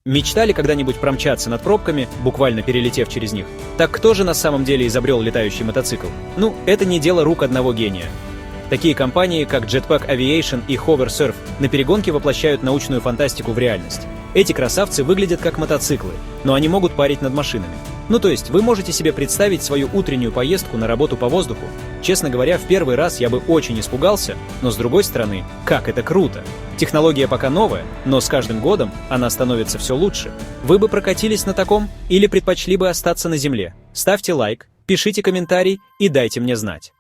Мечтали когда-нибудь промчаться над пробками, буквально перелетев через них? Так кто же на самом деле изобрел летающий мотоцикл? Ну, это не дело рук одного гения. Такие компании, как Jetpack Aviation и Hover Surf, на перегонке воплощают научную фантастику в реальность. Эти красавцы выглядят как мотоциклы, но они могут парить над машинами. Ну то есть, вы можете себе представить свою утреннюю поездку на работу по воздуху? Честно говоря, в первый раз я бы очень испугался, но с другой стороны, как это круто! Технология пока новая, но с каждым годом она становится все лучше. Вы бы прокатились на таком или предпочли бы остаться на земле? Ставьте лайк, пишите комментарий и дайте мне знать.